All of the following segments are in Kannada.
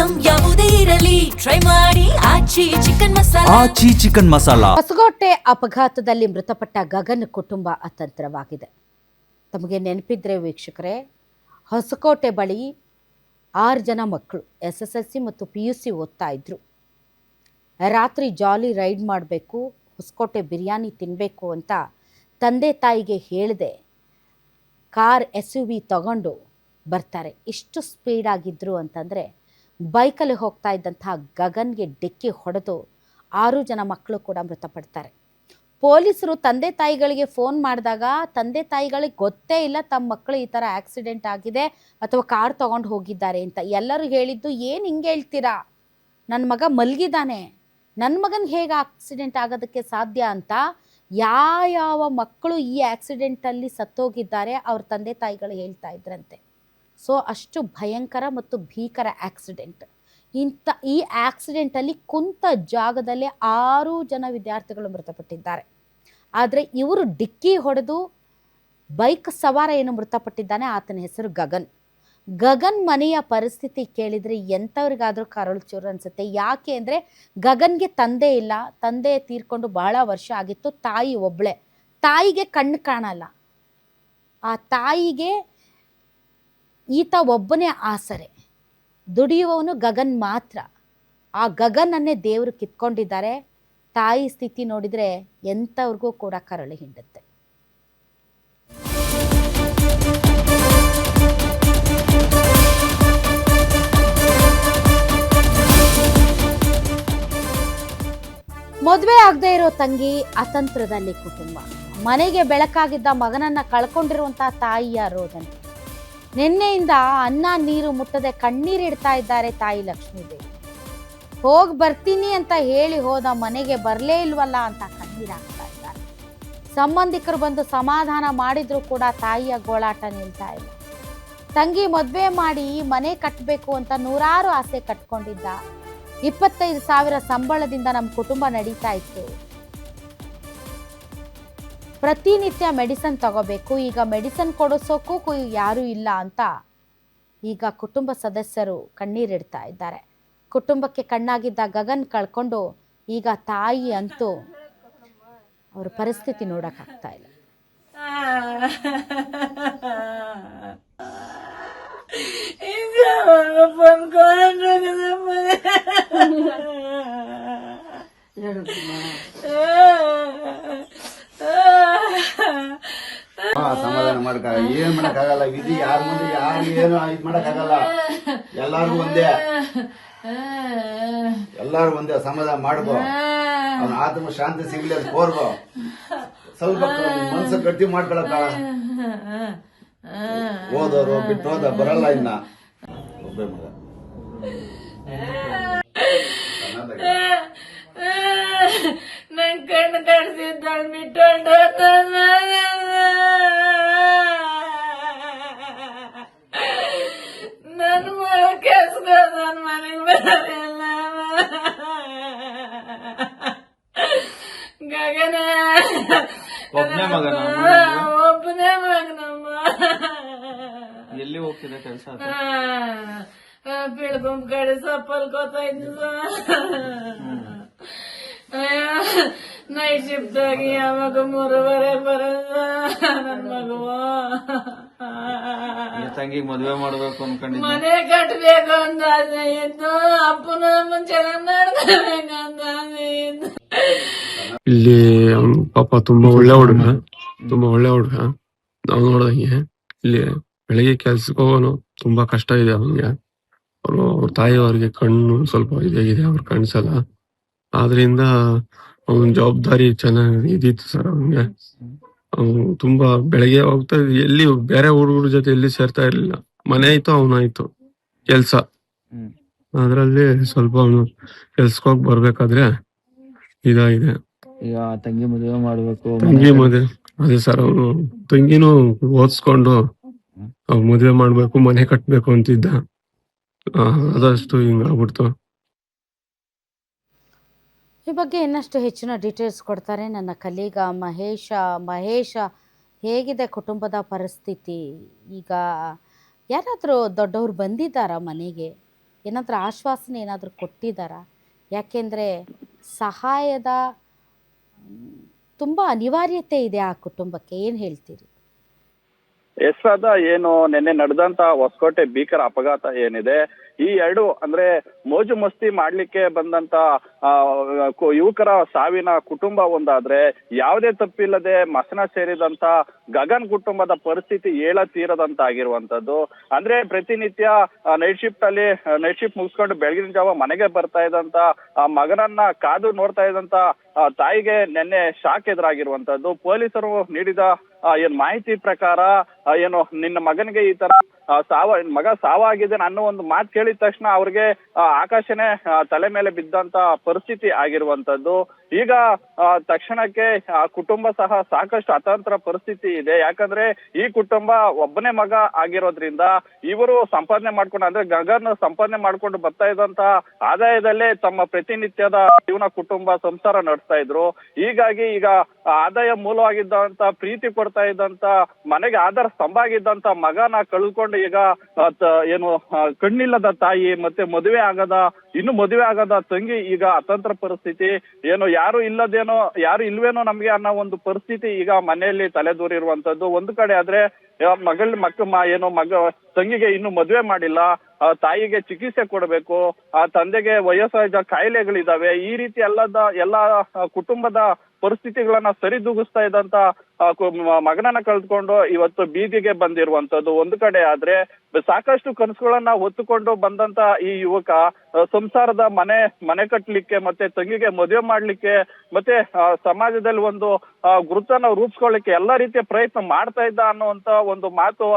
ಐಟಂ ಯಾವುದೇ ಇರಲಿ ಟ್ರೈ ಮಾಡಿ ಆಚಿ ಚಿಕನ್ ಮಸಾಲಾ. ಹೊಸಕೋಟೆ ಅಪಘಾತದಲ್ಲಿ ಮೃತಪಟ್ಟ ಗಗನ್ ಕುಟುಂಬ ಅತಂತ್ರವಾಗಿದೆ. ತಮಗೆ ನೆನಪಿದ್ರೆ ವೀಕ್ಷಕರೇ, ಹೊಸಕೋಟೆ ಬಳಿ 6 ಜನ ಮಕ್ಕಳು SSLC ಮತ್ತು PUC ಓದ್ತಾ ಇದ್ರು. ರಾತ್ರಿ ಜಾಲಿ ರೈಡ್ ಮಾಡಬೇಕು, ಹೊಸಕೋಟೆ ಬಿರಿಯಾನಿ ತಿನ್ನಬೇಕು ಅಂತ ತಂದೆ ತಾಯಿಗೆ ಹೇಳಿದೆ ಕಾರ್ SUV ತಗೊಂಡು ಬರ್ತಾರೆ. ಇಷ್ಟು ಸ್ಪೀಡಾಗಿದ್ದರು ಅಂತಂದರೆ ಬೈಕಲ್ಲಿ ಹೋಗ್ತಾ ಇದ್ದಂಥ ಗಗನ್ಗೆ ಡಿಕ್ಕಿ ಹೊಡೆದು 6 ಜನ ಮಕ್ಕಳು ಕೂಡ ಮೃತಪಡ್ತಾರೆ. ಪೊಲೀಸರು ತಂದೆ ತಾಯಿಗಳಿಗೆ ಫೋನ್ ಮಾಡಿದಾಗ ತಂದೆ ತಾಯಿಗಳಿಗೆ ಗೊತ್ತೇ ಇಲ್ಲ ತಮ್ಮ ಮಕ್ಕಳು ಈ ಥರ ಆಕ್ಸಿಡೆಂಟ್ ಆಗಿದೆ ಅಥವಾ ಕಾರ್ ತೊಗೊಂಡು ಹೋಗಿದ್ದಾರೆ ಅಂತ. ಎಲ್ಲರೂ ಹೇಳಿದ್ದು, ಏನು ಹಿಂಗೆ ಹೇಳ್ತೀರಾ, ನನ್ನ ಮಗ ಮಲಗಿದ್ದಾನೆ, ನನ್ನ ಮಗನಿಗೆ ಹೇಗೆ ಆಕ್ಸಿಡೆಂಟ್ ಆಗೋದಕ್ಕೆ ಸಾಧ್ಯ ಅಂತ. ಯಾವ ಮಕ್ಕಳು ಈ ಆಕ್ಸಿಡೆಂಟಲ್ಲಿ ಸತ್ತೋಗಿದ್ದಾರೆ ಅವ್ರ ತಂದೆ ತಾಯಿಗಳು ಹೇಳ್ತಾ ಇದ್ರಂತೆ. ಸೊ ಅಷ್ಟು ಭಯಂಕರ ಮತ್ತು ಭೀಕರ ಆಕ್ಸಿಡೆಂಟ್. ಈ ಆಕ್ಸಿಡೆಂಟಲ್ಲಿ ಕುಂತ ಜಾಗದಲ್ಲೇ 6 ಜನ ವಿದ್ಯಾರ್ಥಿಗಳು ಮೃತಪಟ್ಟಿದ್ದಾರೆ. ಆದರೆ ಇವರು ಡಿಕ್ಕಿ ಹೊಡೆದು ಬೈಕ್ ಸವಾರ ಏನು ಮೃತಪಟ್ಟಿದ್ದಾನೆ ಆತನ ಹೆಸರು ಗಗನ್. ಗಗನ್ ಮನೆಯ ಪರಿಸ್ಥಿತಿ ಕೇಳಿದರೆ ಎಂಥವ್ರಿಗಾದರೂ ಕರಳು ಚೂರು ಅನಿಸುತ್ತೆ. ಯಾಕೆ ಅಂದರೆ ಗಗನ್ಗೆ ತಂದೆ ಇಲ್ಲ, ತಂದೆ ತೀರ್ಕೊಂಡು ಬಹಳ ವರ್ಷ ಆಗಿತ್ತು, ತಾಯಿ ಒಬ್ಬಳೆ. ತಾಯಿಗೆ ಕಣ್ಣು ಕಾಣಲ್ಲ, ಆ ತಾಯಿಗೆ ಈತ ಒಬ್ಬನೇ ಆಸರೆ, ದುಡಿಯುವವನು ಗಗನ್ ಮಾತ್ರ. ಆ ಗಗನನ್ನೇ ದೇವರು ಕಿತ್ಕೊಂಡಿದ್ದಾರೆ. ತಾಯಿ ಸ್ಥಿತಿ ನೋಡಿದರೆ ಎಂಥವ್ರಿಗೂ ಕೂಡ ಕರಳು ಹಿಂಡುತ್ತೆ. ಮದುವೆ ಆಗದೆ ಇರೋ ತಂಗಿ ಅತಂತ್ರದಲ್ಲಿ ಕುಟುಂಬ. ಮನೆಗೆ ಬೆಳಕಾಗಿದ್ದ ಮಗನನ್ನ ಕಳ್ಕೊಂಡಿರುವಂಥ ತಾಯಿಯ ರೋದನೆ. ನಿನ್ನೆಯಿಂದ ಅನ್ನ ನೀರು ಮುಟ್ಟದೆ ಕಣ್ಣೀರಿಡ್ತಾ ಇದ್ದಾರೆ ತಾಯಿ ಲಕ್ಷ್ಮೀದೇವಿ. ಹೋಗಿ ಬರ್ತೀನಿ ಅಂತ ಹೇಳಿ ಹೋದ ಮನೆಗೆ ಬರಲೇ ಇಲ್ವಲ್ಲ ಅಂತ ಕಣ್ಣೀರಾಗ್ತಾ ಇದ್ದಾರೆ. ಸಂಬಂಧಿಕರು ಬಂದು ಸಮಾಧಾನ ಮಾಡಿದ್ರು ಕೂಡ ತಾಯಿಯ ಗೋಳಾಟ ನಿಲ್ತಾ ಇಲ್ಲ. ತಂಗಿ ಮದುವೆ ಮಾಡಿ ಮನೆ ಕಟ್ಟಬೇಕು ಅಂತ ನೂರಾರು ಆಸೆ ಕಟ್ಕೊಂಡಿದ್ದ. 25,000 ಸಂಬಳದಿಂದ ನಮ್ಮ ಕುಟುಂಬ ನಡೀತಾ ಇತ್ತು. ಪ್ರತಿನಿತ್ಯ ಮೆಡಿಸನ್ ತಗೋಬೇಕು, ಈಗ ಮೆಡಿಸನ್ ಕೊಡಿಸೋಕ್ಕೂ ಯಾರೂ ಇಲ್ಲ ಅಂತ ಈಗ ಕುಟುಂಬ ಸದಸ್ಯರು ಕಣ್ಣೀರಿಡ್ತಾ ಇದ್ದಾರೆ. ಕುಟುಂಬಕ್ಕೆ ಕಣ್ಣಾಗಿದ್ದ ಗಗನ್ ಕಳ್ಕೊಂಡು ಈಗ ತಾಯಿ ಅಂತೂ ಅವ್ರ ಪರಿಸ್ಥಿತಿ ನೋಡೋಕ್ಕಾಗ್ತಾ ಇಲ್ಲ. ಸಮಾಧಾನ ಮಾಡಕ ಏನ್ ಮಾಡಕ್ಕಾಗಲ್ಲ. ವಿಧಿ ಯಾರ ಮುಂದೆ ಯಾರು ಏನು ಇದ್ ಮಾಡಕ್ಕಾಗಲ್ಲ. ಎಲ್ಲಾರ್ಗು ಒಂದೇ, ಎಲ್ಲಾರು ಒಂದೇ. ಸಮಾಧಾನ ಮಾಡ್ಕೋ, ಅವನ ಆತ್ಮ ಶಾಂತಿ ಸಿಗ್ಲಿ ಅಂತ ಕೋರ್ಗೋ. ಸ್ವಲ್ಪ ಮನ್ಸ ಗಟ್ಟಿ ಮಾಡ್ಕೊಳಕ. ಓದೋರು ಬಿಟ್ಟು ಹೋದ ಬರಲ್ಲ. ಇನ್ನ ಒಬ್ಬೇ ಮಗ ನನ್ ಕಣ್ಣು ಕಡ್ಸಿದ್ದಾಳ ಬಿಟ್ಟೊಂಡು ನನ್ ಮಗ ಕೆಲ್ಸಕ್ಕೆ ನನ್ ಮನೆಗೆ ಬರಲ್ಲ. ಗಗನ ಒಬ್ಬನೇ ಮಗನ? ಒಬ್ಬನೇ ಮಗನಮ್ಮ. ಎಲ್ಲಿ ಹೋಗ್ತಿದೆ ಕೆಲಸ? ಬೀಳ್ಕೊಂಡ್ ಕಡೆ ಸಪ್ಪಲ್ಕೋತಾ ಇದ್ದು ನೈಟ್ ಶಿಫ್ಟ್ ಆಗಿ ಯಾವಾಗ 3:30 ಬರೋದ ನನ್ ಮಗುವ. ತಂಗಿಗೆ ಮದ್ವೆ ಮಾಡ್ಬೇಕು ಅನ್ಕೊಂಡಿದ್ದೆ. ಮನೆ ಕಟ್ಬೇಕು ಅಂತ ಆಸೆ ಇತ್ತು, ಅಪ್ಪನ ಚೆನ್ನಾಗ್ ನೋಡ್ಕೋಬೇಕಂತ ಆಸೆ ಇತ್ತು. ಇಲ್ಲಿ ಪಾಪ ತುಂಬಾ ಒಳ್ಳೆ ಹುಡುಗ, ನಾವು ನೋಡ್ದಂಗೆ ಇಲ್ಲಿ ಬೆಳಿಗ್ಗೆ ಕೆಲ್ಸಕ್ಕೆ ಹೋಗೋನು ತುಂಬಾ ಕಷ್ಟ ಇದೆ ಅವನಿಗೆ. ಅವ್ರ ತಾಯಿಯವ್ರಿಗೆ ಕಣ್ಣು ಸ್ವಲ್ಪ ಇದಾಗಿದೆ, ಅವ್ರು ಕಾಣಿಸಲ್ಲ. ಆದ್ರಿಂದ ಅವನ ಜವಾಬ್ದಾರಿ ಚೆನ್ನಾಗಿ ಇದಿತ್ತು ಸರ್ ಅವನಿಗೆ. ಅವನು ತುಂಬಾ ಬೆಳಗ್ಗೆ ಹೋಗ್ತಾ ಎಲ್ಲಿ ಬೇರೆ ಹುಡುಗರ ಜೊತೆ ಎಲ್ಲಿ ಸೇರ್ತಾ ಇರ್ಲಿಲ್ಲ. ಮನೆ ಆಯ್ತು ಅವನಾಯ್ತು ಕೆಲ್ಸ. ಅದ್ರಲ್ಲಿ ಸ್ವಲ್ಪ ಅವನು ಕೆಲ್ಸಕ್ಕೆ ಹೋಗಿ ಬರ್ಬೇಕಾದ್ರೆ ಇದಾಗಿದೆ. ಈಗ ತಂಗಿ ಮದುವೆ ಮಾಡ್ಬೇಕು. ತಂಗಿ ಮದುವೆ ಅದೇ ಸರ್, ಅವನು ತಂಗಿನೂ ಓದಿಸ್ಕೊಂಡು ಮದುವೆ ಮಾಡ್ಬೇಕು, ಮನೆ ಕಟ್ಬೇಕು ಅಂತಿದ್ದ. ಅದಷ್ಟು ಹಿಂಗಾಗ್ಬಿಡ್ತು. ಈ ಬಗ್ಗೆ ಇನ್ನಷ್ಟು ಹೆಚ್ಚಿನ ಡೀಟೇಲ್ಸ್ ಕೊಡ್ತಾರೆ ನನ್ನ ಕಲೀಗ ಮಹೇಶ. ಹೇಗಿದೆ ಕುಟುಂಬದ ಪರಿಸ್ಥಿತಿ? ಈಗ ಯಾರಾದರೂ ದೊಡ್ಡವರು ಬಂದಿದ್ದಾರಾ ಮನೆಗೆ? ಏನಾದರೂ ಆಶ್ವಾಸನೆ ಏನಾದರೂ ಕೊಟ್ಟಿದ್ದಾರಾ? ಯಾಕೆಂದರೆ ಸಹಾಯದ ತುಂಬ ಅನಿವಾರ್ಯತೆ ಇದೆ ಆ ಕುಟುಂಬಕ್ಕೆ, ಏನು ಹೇಳ್ತೀರಿ? ಎಸ್ರಾದ ಏನು ನಿನ್ನೆ ನಡೆದಂತ ಹೊಸಕೋಟೆ ಭೀಕರ ಅಪಘಾತ ಏನಿದೆ, ಈ ಎರಡು ಅಂದ್ರೆ ಮೋಜು ಮಸ್ತಿ ಮಾಡ್ಲಿಕ್ಕೆ ಬಂದಂತ ಯುವಕರ ಸಾವಿನ ಕುಟುಂಬ ಒಂದಾದ್ರೆ, ಯಾವುದೇ ತಪ್ಪಿಲ್ಲದೆ ಮಸನ ಸೇರಿದಂತ ಗಗನ್ ಕುಟುಂಬದ ಪರಿಸ್ಥಿತಿ ತೀರದಂತ ಆಗಿರುವಂತದ್ದು. ಅಂದ್ರೆ ಪ್ರತಿನಿತ್ಯ ನೈಟ್ ಶಿಫ್ಟ್ ಮುಗಿಸ್ಕೊಂಡು ಬೆಳಗಿನ ಜಾವ ಮನೆಗೆ ಬರ್ತಾ ಇದ್ದಂತ ಮಗನನ್ನ ಕಾದು ನೋಡ್ತಾ ಇದ್ದಂತ ತಾಯಿಗೆ ನಿನ್ನೆ ಶಾಕ್ ಎದುರಾಗಿರುವಂತದ್ದು. ಪೊಲೀಸರು ನೀಡಿದ ಏನ್ ಮಾಹಿತಿ ಪ್ರಕಾರ ಏನು ನಿನ್ನ ಮಗನಿಗೆ ಈ ತರ ಮಗ ಸಾವಾಗಿದೆ ಅನ್ನೋ ಒಂದು ಮಾತು ಕೇಳಿದ ತಕ್ಷಣ ಅವ್ರಿಗೆ ಆಕಾಶನೇ ತಲೆ ಮೇಲೆ ಬಿದ್ದಂತ ಪರಿಸ್ಥಿತಿ ಆಗಿರುವಂತದ್ದು. ಈಗ ತಕ್ಷಣಕ್ಕೆ ಆ ಕುಟುಂಬ ಸಹ ಸಾಕಷ್ಟು ಅತಂತ್ರ ಪರಿಸ್ಥಿತಿ ಇದೆ. ಯಾಕಂದ್ರೆ ಈ ಕುಟುಂಬ ಒಬ್ಬನೇ ಮಗ ಆಗಿರೋದ್ರಿಂದ ಇವರು ಸಂಪಾದನೆ ಮಾಡ್ಕೊಂಡು, ಅಂದ್ರೆ ಗಗನ್ ಸಂಪಾದನೆ ಮಾಡ್ಕೊಂಡು ಬರ್ತಾ ಇದ್ದಂತ ಆದಾಯದಲ್ಲೇ ತಮ್ಮ ಪ್ರತಿನಿತ್ಯದ ಜೀವನ ಕುಟುಂಬ ಸಂಸಾರ ನಡೆಸ್ತಾ ಇದ್ರು. ಹೀಗಾಗಿ ಈಗ ಆದಾಯ ಮೂಲವಾಗಿದ್ದಂತ, ಪ್ರೀತಿ ಕೊಡ್ತಾ ಇದ್ದಂತ, ಮನೆಗೆ ಆಧಾರ ಸ್ತಂಭ ಆಗಿದ್ದಂತ ಮಗನ ಕಳ್ಕೊಂಡು ಈಗ ಏನು ಕಣ್ಣಿಲ್ಲದ ತಾಯಿ, ಮತ್ತೆ ಇನ್ನು ಮದುವೆ ಆಗದ ತಂಗಿ ಈಗ ಅತಂತ್ರ ಪರಿಸ್ಥಿತಿ. ಏನು ಯಾರು ಇಲ್ವೇನೋ ನಮ್ಗೆ ಅನ್ನೋ ಒಂದು ಪರಿಸ್ಥಿತಿ ಈಗ ಮನೆಯಲ್ಲಿ ತಲೆದೂರಿರುವಂತದ್ದು. ಒಂದು ಕಡೆ ಆದ್ರೆ ತಂಗಿಗೆ ಇನ್ನು ಮದುವೆ ಮಾಡಿಲ್ಲ, ತಾಯಿಗೆ ಚಿಕಿತ್ಸೆ ಕೊಡಬೇಕು, ಆ ತಂದೆಗೆ ವಯಸ್ಸಾದ ಕಾಯಿಲೆಗಳಿದಾವೆ. ಈ ರೀತಿ ಎಲ್ಲ ಕುಟುಂಬದ ಪರಿಸ್ಥಿತಿಗಳನ್ನ ಸರಿದೂಗಿಸ್ತಾ ಇದ್ದಂತ ಮಗನನ್ನ ಕಳೆದುಕೊಂಡು ಇವತ್ತು ಬೀದಿಗೆ ಬಂದಿರುವಂತದ್ದು. ಒಂದು ಕಡೆ ಆದ್ರೆ ಸಾಕಷ್ಟು ಕನಸುಗಳನ್ನ ಹೊತ್ತುಕೊಂಡು ಬಂದಂತ ಈ ಯುವಕ ಸಂಸಾರದ ಮನೆ ಕಟ್ಟಲಿಕ್ಕೆ, ಮತ್ತೆ ತಂಗಿಗೆ ಮದುವೆ ಮಾಡ್ಲಿಕ್ಕೆ, ಮತ್ತೆ ಸಮಾಜದಲ್ಲಿ ಒಂದು ಗುರುತನ್ನ ರೂಪಿಸ್ಕೊಳ್ಳಿಕ್ಕೆ ಎಲ್ಲ ರೀತಿಯ ಪ್ರಯತ್ನ ಮಾಡ್ತಾ ಇದ್ದ ಅನ್ನುವಂತ ಒಂದು ಮಾತು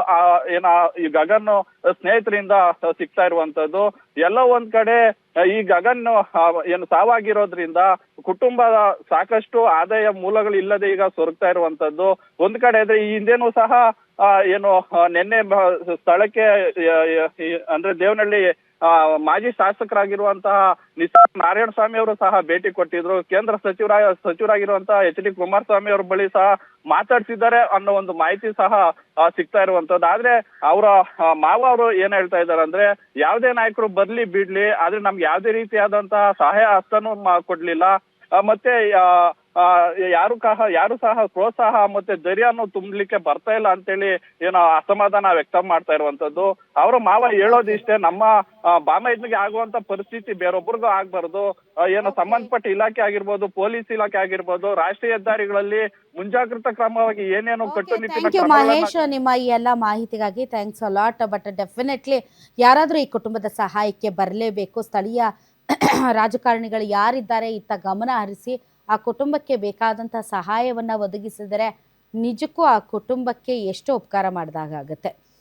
ಈ ಗಗನ್ ಸ್ನೇಹಿತರಿಂದ ಸಿಗ್ತಾ ಇರುವಂತದ್ದು. ಎಲ್ಲ ಒಂದ್ ಕಡೆ ಈ ಗಗನ್ ಏನು ಸಾವಾಗಿರೋದ್ರಿಂದ ಕುಟುಂಬದ ಸಾಕಷ್ಟು ಆದಾಯ ಮೂಲಗಳು ಇಲ್ಲದೆ ಈಗ ಸೊರಗ್ತಾ ಇರುವಂತದ್ದು. ಒಂದ್ ಕಡೆ ಇದ್ರೆ ಈ ಹಿಂದೆನೂ ಸಹ ಏನು ನಿನ್ನೆ ಸ್ಥಳಕ್ಕೆ ಅಂದ್ರೆ ದೇವನಹಳ್ಳಿ ಮಾಜಿ ಶಾಸಕರಾಗಿರುವಂತಹ ನಾರಾಯಣ ಸ್ವಾಮಿ ಅವರು ಸಹ ಭೇಟಿ ಕೊಟ್ಟಿದ್ರು. ಕೇಂದ್ರ ಸಚಿವರಾಗಿರುವಂತಹ HD ಕುಮಾರಸ್ವಾಮಿ ಅವ್ರ ಬಳಿ ಸಹ ಮಾತಾಡ್ತಿದ್ದಾರೆ ಅನ್ನೋ ಒಂದು ಮಾಹಿತಿ ಸಹ ಸಿಗ್ತಾ ಇರುವಂತದ್ದು. ಆದ್ರೆ ಅವರ ಮಾವ ಅವರು ಏನ್ ಹೇಳ್ತಾ ಇದಾರೆ ಅಂದ್ರೆ, ಯಾವ್ದೇ ನಾಯಕರು ಬರ್ಲಿ ಬಿಡ್ಲಿ, ಆದ್ರೆ ನಮ್ಗೆ ಯಾವ್ದೇ ರೀತಿಯಾದಂತಹ ಸಹಾಯ ಹಸ್ತನೂ ಕೊಡ್ಲಿಲ್ಲ, ಮತ್ತೆ ಯಾರು ಸಹ ಪ್ರೋತ್ಸಾಹ ಮತ್ತೆ ಧೈರ್ಯನು ತುಂಬಲಿಕ್ಕೆ ಬರ್ತಾ ಇಲ್ಲ ಅಂತೇಳಿ ಏನೋ ಅಸಮಾಧಾನ ವ್ಯಕ್ತ ಮಾಡ್ತಾ ಇರುವಂತದ್ದು. ಅವರ ಮಾವ ಹೇಳೋದಿಷ್ಟೇ, ನಮ್ಮ ಬಾಮೈದ್ನಿಗೆ ಆಗುವಂತ ಪರಿಸ್ಥಿತಿ ಬೇರೊಬ್ಬರಿಗೂ ಆಗ್ಬಾರ್ದು. ಏನೋ ಸಂಬಂಧಪಟ್ಟ ಇಲಾಖೆ ಆಗಿರ್ಬೋದು, ಪೊಲೀಸ್ ಇಲಾಖೆ ಆಗಿರ್ಬೋದು, ರಾಷ್ಟ್ರೀಯ ಹೆದ್ದಾರಿಗಳಲ್ಲಿ ಮುಂಜಾಗ್ರತಾ ಕ್ರಮವಾಗಿ ಏನೇನು ಕಟ್ಟುನಿಟ್ಟಿನ ಥ್ಯಾಂಕ್ ಯು ಮಹೇಶ್, ನಿಮ್ಮ ಈ ಎಲ್ಲ ಮಾಹಿತಿಗಾಗಿ thanks a lot. But definitely ಯಾರಾದರೂ ಈ ಕುಟುಂಬದ ಸಹಾಯಕ್ಕೆ ಬರಲೇಬೇಕು. ಸ್ಥಳೀಯ ರಾಜಕಾರಣಿಗಳು ಯಾರಿದ್ದಾರೆ ಇತ್ತ ಗಮನ ಹರಿಸಿ ಆ ಕುಟುಂಬಕ್ಕೆ ಬೇಕಾದಂಥ ಸಹಾಯವನ್ನು ಒದಗಿಸಿದರೆ ನಿಜಕ್ಕೂ ಆ ಕುಟುಂಬಕ್ಕೆ ಎಷ್ಟು ಉಪಕಾರ ಮಾಡಿದಾಗುತ್ತೆ.